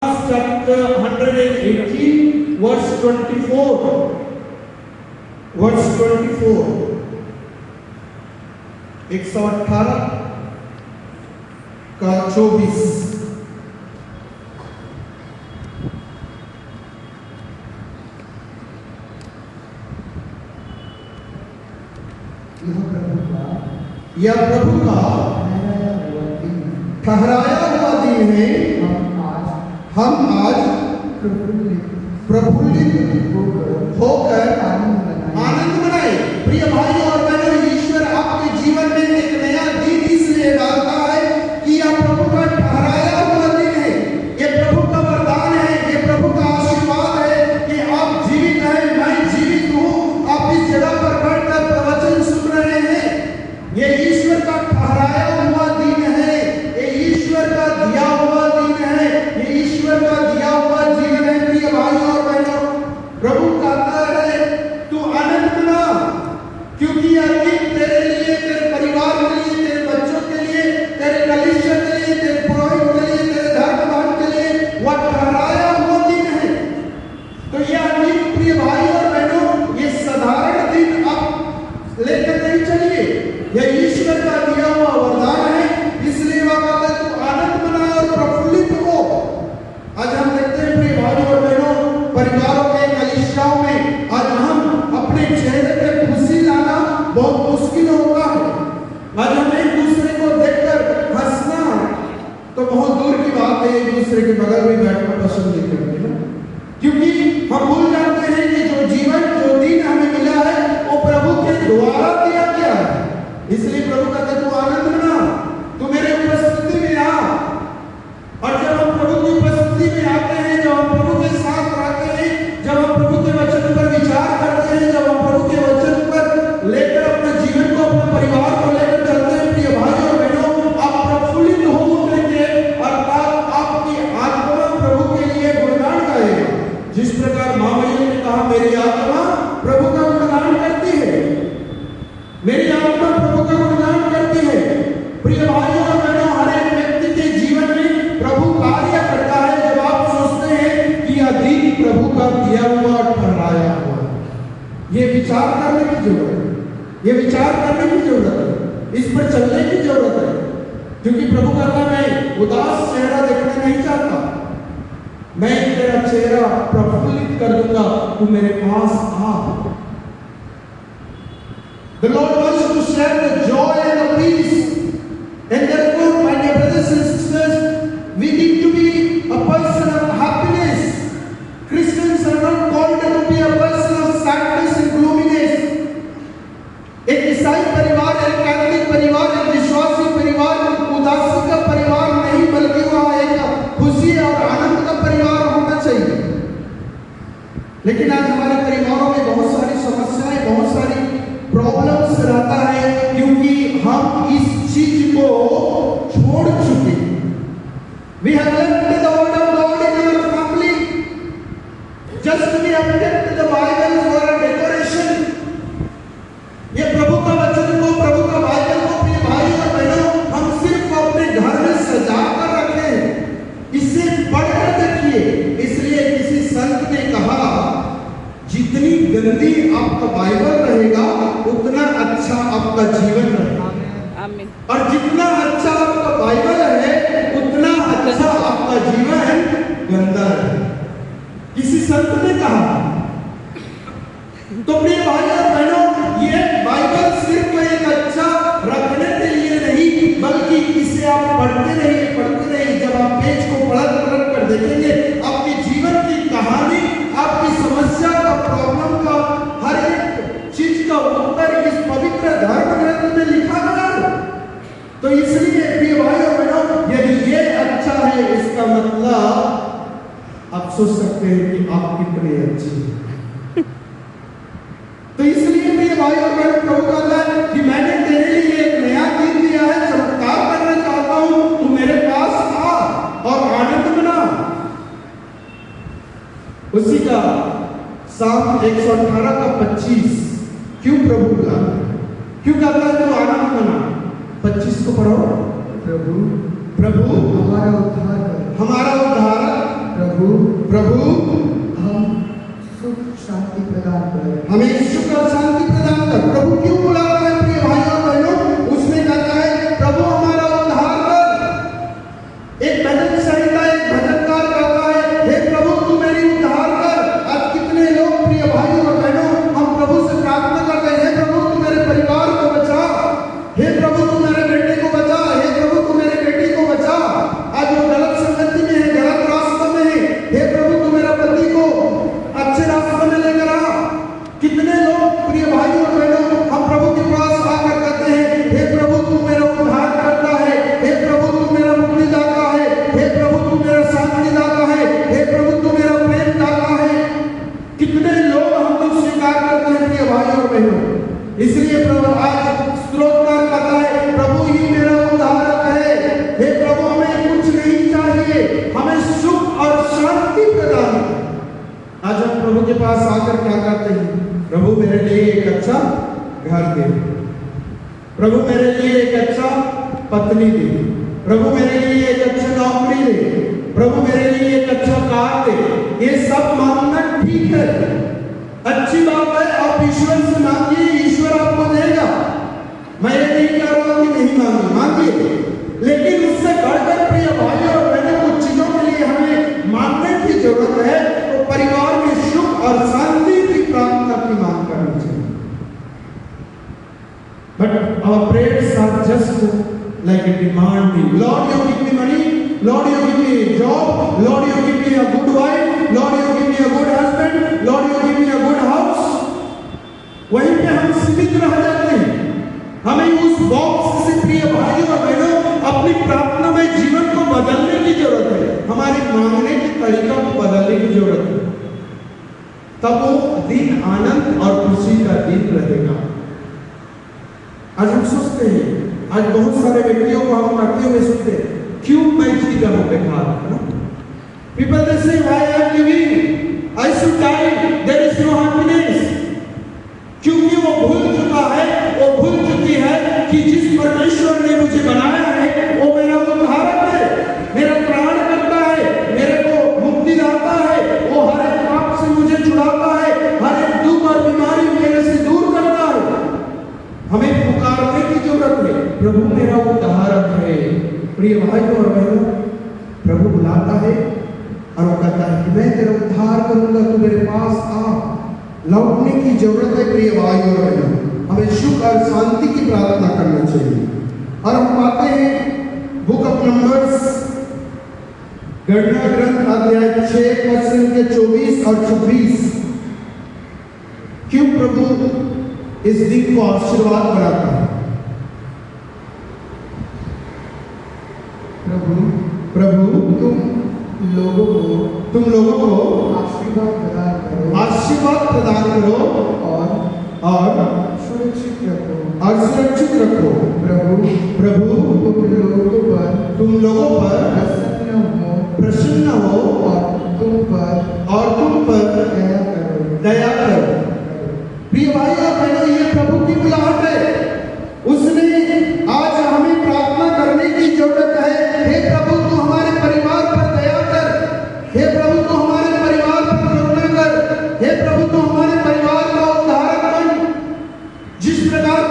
chapter 118 verse 24. Verse 24. 118 का 24. यह प्रभु का ठहराया हुआ दिन है। हम आज प्रफुल्लित होकर आनंद मनाए। प्रिय भाइयों और बहनों, ईश्वर आपके जीवन में एक नया दिन इसलिए डालता है कि यह प्रभु का ठहराया हुआ दिन है। ये प्रभु का वरदान है, ये प्रभु का आशीर्वाद है कि आप जीवित हैं, मैं जीवित हूँ। आप इस जगह पर बैठकर प्रवचन सुन रहे हैं। ये ईश्वर का ठहराया हुआ दिन है, ये ईश्वर का दिया हुआ दिन है, ये ईश्वर का दिया हुआ जीवन है। प्रिय भाइयों और बहनों, प्रभु कहता है तू आनंद मना, क्योंकि यह दिन तेरे लिए, तेरे परिवार के लिए, तेरे बच्चों के लिए, तेरे कलीसिया के लिए, तेरे पुरोहित के लिए, तेरे धर्मदान के लिए वह ठहराया हुआ दिन है। तो यह दिन प्रिय भाइयों और बहनों, ये साधारण दिन आप लेकर नहीं चलिए, यह ईश्वर का दिया हुआ वरदान है। इसलिए वह कहता है तू आनंद मना और प्रफुल्लित हो। आज हम देखते हैं प्रिय भाइयों और बहनों, परिवारों के कलीसियाओं में आज हम अपने चेहरे पे खुशी लाना बहुत मुश्किल होता है। आज हम एक दूसरे को देखकर हंसना तो बहुत दूर की बात है, एक दूसरे के बगल में बैठना पसंद नहीं करते ना, क्योंकि हम भूल जाते हैं कि जो जीवन, जो दिन हमें मिला है वो प्रभु के द्वारा दिया गया है। इसलिए प्रभु कहता है तू आनंद मना, तू मेरे उपस्थिति में आ। और जब हम प्रभु की उपस्थिति में आते हैं, जब हम प्रभु के साथ रहते हैं, जब हम प्रभु के वचन पर विचार करते हैं, जब हम प्रभु के वचन पर लेकर अपने जीवन को, अपने परिवार को लेकर चलते हैं, प्रिय भाइयों और बहनों, आप प्रफुल्लित हो उठेंगे और आपकी आत्मा प्रभु के लिए गुणगान गाएगा। जिस प्रकार माँ मैया ने कहा मेरी आत्मा प्रभु का गुणगान करती है, मेरी आत्मा प्रभु का गुणगान करती है। प्रिय भाइयों और बहनों, हर एक व्यक्ति के जीवन में प्रभु कार्य करता है जब आप सोचते हैं कि यह दिन प्रभु का दिया हुआ और ठहराया हुआ। ये विचार करने की जरूरत है, ये विचार करने की जरूरत है, इस पर चलने की जरूरत है, क्योंकि प्रभु कहता मैं उदास चेहरा देखना नहीं चाहता, मैं तेरा चेहरा प्रफुल्लित कर दूंगा, तू मेरे पास आ। The Lord wants to share the joy and the peace. And therefore, my dear brothers and sisters, we need to be a person of happiness. Christians are not called to be a person of sadness and gloominess. एक ईसाई परिवार, एक Catholic परिवार, एक विश्वासी परिवार उदासी का परिवार नहीं, बल्कि वह एक खुशी और आनंद का परिवार होना चाहिए। लेकिन आज हमारे परिवारों में बहुत सारी समस्याएं, बहुत सारी प्रॉब्लम्स रहता है, क्योंकि हम इस चीज को छोड़ चुके। We have left the word of God in our family. Just we have kept the Bible for a decoration. ये प्रभु का वचन को, प्रभु का बाइबल को प्रिय भाई और बहनों, हम सिर्फ अपने घर में सजा कर रखे हैं। इससे पढ़कर देखिए। इसलिए किसी संत ने कहा जितनी गंदी आपका बाइबल रहेगा उतना अच्छा आपका जीवन रहेगा, और जितना अच्छा आपका बाइबल है उतना अच्छा आपका जीवन गंदा है। किसी संत ने कहा। तो प्रिय भाई और बहनों, ये बाइबल सिर्फ एक अच्छा रखने के लिए नहीं, बल्कि इसे आप पढ़ते रहिए, पढ़ते रहिए। जब आप पेज को पलट पलट कर देखेंगे, आपके जीवन की कहानी, आपकी समस्या का, प्रॉब्लम का, हर एक चीज का उत्तर इस पवित्र धर्म ग्रंथ में लिखा गया है। तो इसलिए प्रिय भाई और बहनों, यदि ये अच्छा है, इसका मतलब आप सोच सकते हैं कि आप कितने अच्छे हैं। तो इसलिए प्रिय भाई और बहनों, प्रभु कहता है कि मैंने तेरे लिए एक नया दिन दिया है, चमत्कार करना चाहता हूं, तू मेरे पास आ और आनंद मना। उसी का साम 118 का 25 क्यों प्रभु बुलाता है, क्यों कहता है तू आनंद मना? 25 को पढ़ो। प्रभु हमारा उद्धार शांति प्रदान कर। हमें सुख और शांति प्रदान कर। प्रभु क्यों बुलाता है प्रिय भाइयों और बहनों? उसमें कहता है प्रभु हमारा उद्धार कर। एक भजन संहिता, एक भजनकार कहता है हे प्रभु तू मेरी उद्धार कर। आज कितने लोग प्रिय भाइयों और बहनों हम प्रभु से प्रार्थना करते हैं, हे प्रभु तू मेरे परिवार को बचा, हे प्रभु तू मेरे बेटे को बचा, हे प्रभु तू मेरे बेटी को बचा। आज वो गलत संगति में है, गलत रास्ते में है, हे प्रभु तू मेरा पति को अच्छे रास्ते में लेकर आ। कितने लोग प्रिय भाइयों और बहनों हम प्रभु के पास आकर कहते हैं हे प्रभु तू मेरा उद्धार करता है, हे प्रभु तू मेरा मुक्ति दाता है, हे प्रभु तू मेरा शांति दाता है, हे प्रभु तू मेरा प्रेम दाता है। कितने लोग हम लोग स्वीकार करते हैं प्रिय भाइयों और बहनों। इसलिए प्रभु आज स्तोत्रकार कहता है प्रभु ही मेरा उद्धारक है। हे प्रभु हमें कुछ नहीं चाहिए, हमें सुख और शांति प्रदान कर। आज हम प्रभु के पास आकर क्या करते हैं? प्रभु मेरे लिए एक अच्छा घर दे, प्रभु मेरे लिए एक अच्छा पत्नी दे, प्रभु मेरे लिए एक अच्छा नौकरी दे, प्रभु मेरे लिए एक अच्छा कार दे। ये सब मांगना ठीक है, अच्छी बात है। आप ईश्वर से मांगिए, ईश्वर आपको देगा। मैं ये नहीं कह रहा हूं कि नहीं मांगिए, मांगिए, लेकिन उससे बढ़कर प्रिय भाइयों और बहनों कुछ चीजों के लिए हमें मांगने की जरूरत है। तो परिवार में सुख और शांति की प्रार्थना की मांग करनी चाहिए। But our prayers are just like a demanding. Lord, you give me money. Lord, you give me a job. Lord, you give me a good wife. Lord, you give me a good husband. Lord, you give me a good house. वहीं पे हम सीमित रह जाते हैं। हमें उस box से प्रिय भाइयों और बहनों अपनी प्रार्थना में जीवन को बदलने की जरूरत है। हमारे मांगने के तरीका को बदलने की जरूरत है। तब वो दिन आनंद और खुशी का दिन रहेगा। आज हम सोचते हैं, आज बहुत सारे व्यक्तियों को हम करते हुए सुनते हैं, क्यों मैं जीता हूं बेकार? People they say why I am living? I should die. There is no happiness. क्योंकि वो भूल चुका है, वो भूल चुकी है कि जिस परमेश्वर ने मुझे बनाया है वो मेरा उद्धारक है, मेरा त्राण करता है, मेरे को मुक्ति दाता है, वो हर एक पाप से मुझे छुड़ाता है, हर एक दुख और बीमारी मेरे से दूर करता है। हमें पुकारने की जरूरत है, प्रभु मेरा उद्धारक है। प्रिय भाइयों और बहनों, प्रभु बुलाता है और वो कहता है कि मैं तेरा उद्धार करूंगा, तू मेरे पास आ। लौटने की जरूरत है प्रिय भाइयों और बहनों। हमें सुख और शांति की प्रार्थना करना चाहिए। और हम पाते हैं बुक ऑफ नंबर्स गणना ग्रंथ अध्याय 6 वचन के 24 और 26। क्यों प्रभु इस दिन को आशीर्वाद बनाता है? प्रभु तुम लोगों को आशीर्वाद प्रदान करो और सुरक्षित रखो। प्रभु तुम लोगों पर प्रसन्न हो और तुम पर दया करो। प्रिय भाई और बहनों, ये प्रभु की बुलाहट है। उसने आज हमें प्रार्थना करने की जरूरत है। हे प्रभु तू हमारे परिवार पर दया कर, हे प्रभु तू हमारे परिवार पर करुणा कर, हे प्रभु तू हमारे परिवार का उद्धारक बन। जिस प्रकार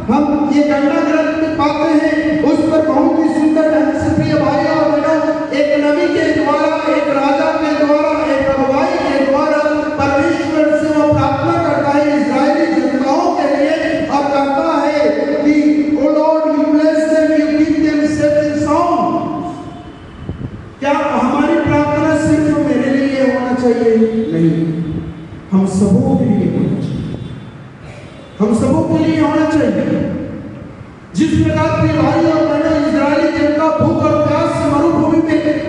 हम ये गणना ग्रंथ में पाते हैं, उस पर बहुत ही सुंदर ढंग से प्रिय भाई और बहनों एक नबी के द्वारा, एक राजा के द्वारा, एक अगुवाई के द्वारा परमेश्वर से वो प्रार्थना करता है इस्राएली जनताओं के लिए और कहता है कि O lord you bless them, you keep them safe and sound. क्या हमारी प्रार्थना सिर्फ मेरे लिए होना चाहिए? नहीं, हम सबों के लिए होना चाहिए। हम सबों के लिए होना चाहिए। जिस प्रकार के भाई और बहनों इस्राएली जनता भूख और प्यास से मरुभूमि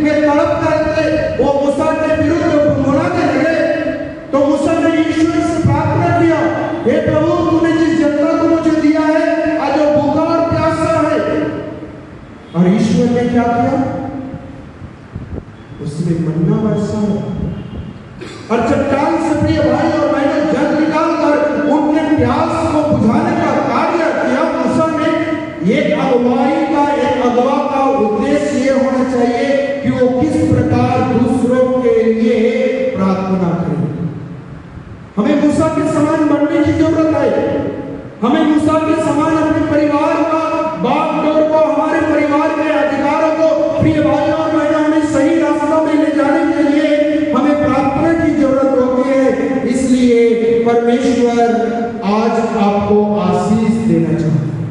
में तड़प रहे थे, वो मूसा के विरुद्ध भुनाने लगे, तो मूसा ने ईश्वर से प्रार्थना किया, हे प्रभु तूने जिस जनता को मुझे दिया है, आज वो भूखा और प्यासा है। और ईश्वर ने क्या किया? उसने मन्ना बरसाया और चट्टान से प्रिय भाई और बहनों जल निकालकर उनके प्यास को बुझाने का कार्य किया। मूसा ने एक अगुवाई का, एक अगवा का उद्देश्य ये होना चाहिए कि वो किस प्रकार दूसरों के लिए प्रार्थना करें। की जरूरत है। हमें मूसा के समान अपने परिवार का बागडोर को, हमारे परिवार के अधिकारों को, प्रिय भाइयों और बहनों, हमें सही रास्ता में ले जाने के लिए हमें प्रार्थना की जरूरत होती है। इसलिए परमेश्वर आज आपको आशीष देना चाहता है।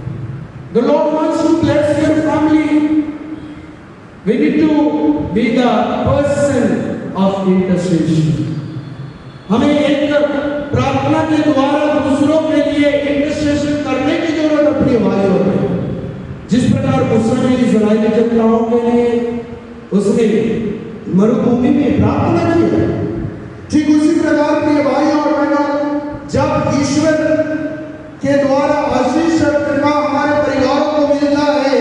The Lord wants to bless your family. We need to be the person of intercession. हमें एक प्रार्थना के द्वारा दूसरों के लिए इंटरसेशन करने की जरूरत है प्रिय भाइयों। जिस प्रकार मूसा ने इस्राएली जनताओं के लिए उसने मरुभूमि में प्रार्थना की, ठीक उसी प्रकार प्रिय भाइयों और बहनों, जब ईश्वर के द्वारा आशीष का हमारे परिवारों को मिलता है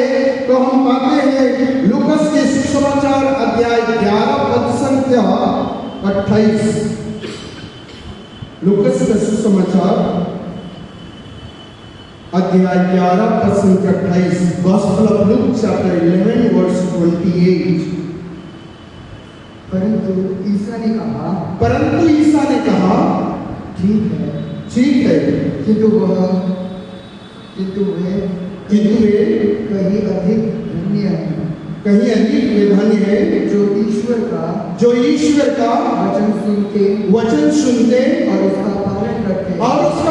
तो हम पाते हैं लूकस के सुसमाचार अध्याय 11 पद संख्या 28। लूकस का सुसमाचार अध्याय 11 पद संख्या 28। Gospel of Luke chapter 11 verse 28। परंतु ईसा ने कहा ठीक है किंतु वे कहीं अधिक धन्य है जो ईश्वर का वचन सुनते और उसका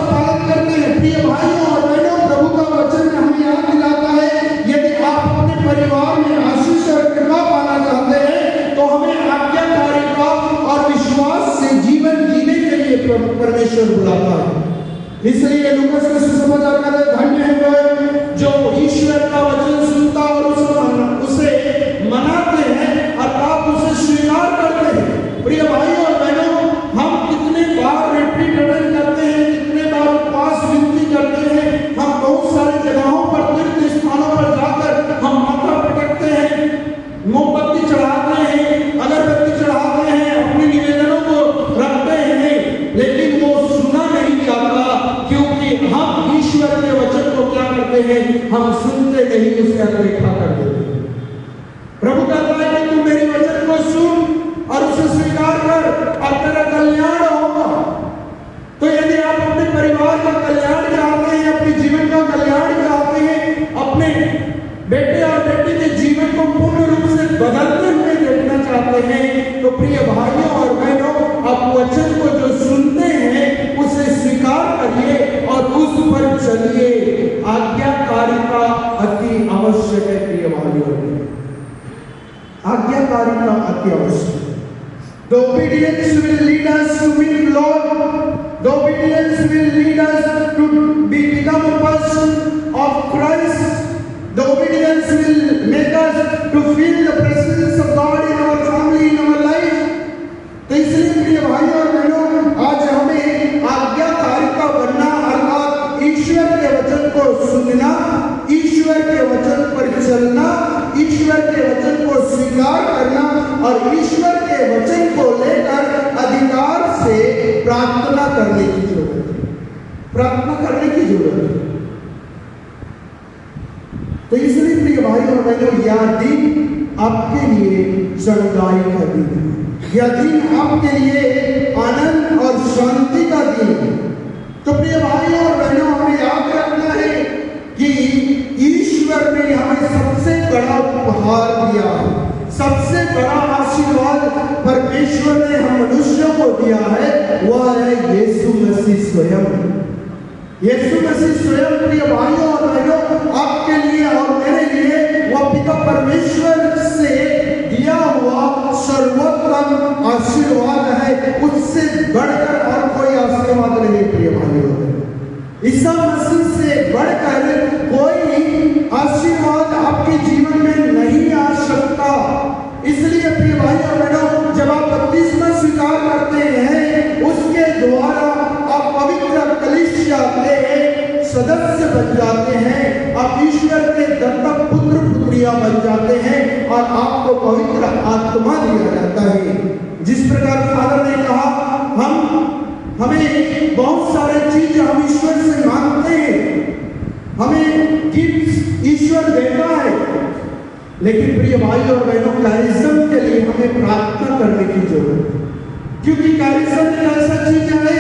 पालन करते हैं। प्रिय भाइयों और बहनों, प्रभु का वचन हमें याद दिलाता है, यदि आप अपने परिवार में आशीष और कृपा पाना चाहते हैं तो हमें आज्ञाकारिता और विश्वास से जीवन जीने के लिए परमेश्वर बुलाता है। इसलिए लूकस का सुसमाचार कहता है, धन्य है वह जो ईश्वर का वचन सुनता और उसे मनाते हैं और आप उसे स्वीकार करते हैं। प्रिय भाइयों और बहनों, हम कितने बार रिट्रीट अटेंड करते हैं, कितने बार उपवास विनती करते हैं, हम बहुत सारी जगहों पर, तीर्थ स्थानों पर जाकर हम माथा पटकते हैं, मोमबत्ती चढ़ाते हैं, अगरबत्ती चढ़ाते हैं, अपने निवेदनों को रखते हैं, लेकिन वो सुना नहीं जाता क्योंकि हम ईश्वर के वचन को क्या करते हैं, हम सुनते नहीं, उसे अनदेखा कर देते हैं। प्रभु कहता है कि तू मेरे वचन को सुन और उसे स्वीकार कर और तेरा कल्याण होगा। तो यदि आप अपने परिवार का कल्याण चाहते हैं, अपने जीवन का कल्याण चाहते हैं, अपने बेटे और बेटी के जीवन को पूर्ण रूप से बदलते हुए देखना चाहते हैं, तो प्रिय भाइयों और बहनों, आप वचन को जो सुनते हैं उसे स्वीकार करिए और उस पर चलिए। आज्ञाकारिता अति आवश्यक है प्रिय भाइयों और बहनों, आज्ञाकारिता अति आवश्यक है। The obedience will lead us to meet Lord. The obedience will lead us to become a person of Christ. The obedience will make us to feel the presence of God in our family, in our life. तो इसलिए प्रिय भाइयों और बहनों, आज हमें आज्ञाकारिता बनना अर्थात ईश्वर के वचन को सुनना, ईश्वर के वचन पर चलना, ईश्वर के वचन को स्वीकार करना और ईश्वर के वचन को लेकर अधिकार से प्रार्थना करने की जरूरत है। प्रार्थना करने की जरूरत है। तो इसलिए प्रिय भाइयों और बहनों, यह दिन आपके लिए चंगाई का दिन है, यह दिन आपके लिए आनंद और शांति का दिन है। तो प्रिय भाइयों और बहनों, हमें याद रखना है कि ईश्वर ने हमें सबसे बड़ा उपहार दिया है, सबसे बड़ा आशीर्वाद परमेश्वर ने हम मनुष्यों को दिया है, वह है यीशु मसीह स्वयं। यीशु मसीह स्वयं प्रिय भाइयों और बहनों, आपके लिए और मेरे लिए वह पिता परमेश्वर से दिया हुआ सर्वोत्तम आशीर्वाद है। उससे बढ़कर और कोई आशीर्वाद नहीं प्रिय भाइयों। ईसा मसीह से बढ़कर कोई आशीर्वाद आपके जीवन में नहीं आ सकता। इसलिए प्रिय भाइयों और बहनों, जब आप बपतिस्मा स्वीकार करते हैं, उसके द्वारा आप पवित्र कलीसिया के सदस्य बन जाते हैं, आप ईश्वर के दत्तक पुत्र पुत्रियां बन जाते हैं और आपको पवित्र आत्मा दिया जाता है। जिस प्रकार फादर ने कहा, हमें बहुत सारे चीज हम ईश्वर से मांगते हैं, हमें गिफ्ट ईश्वर देता है, लेकिन प्रिय भाई और बहनों, कैरिज्म के लिए हमें प्रार्थना करने की जरूरत है, क्योंकि कैरिज्म एक ऐसा चीज है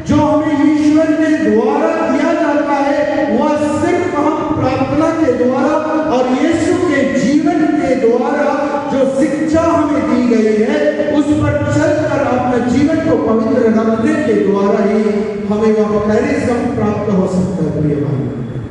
जो हमें ईश्वर जीवन के द्वारा दिया जाता है वह सिर्फ हम प्रार्थना के द्वारा और यीशु के जीवन के द्वारा जो शिक्षा हमें दी गई है उस पर चलकर अपने जीवन को पवित्र रखने के द्वारा ही हमें वह कैरिज्म प्राप्त हो सकता है प्रिय भाई।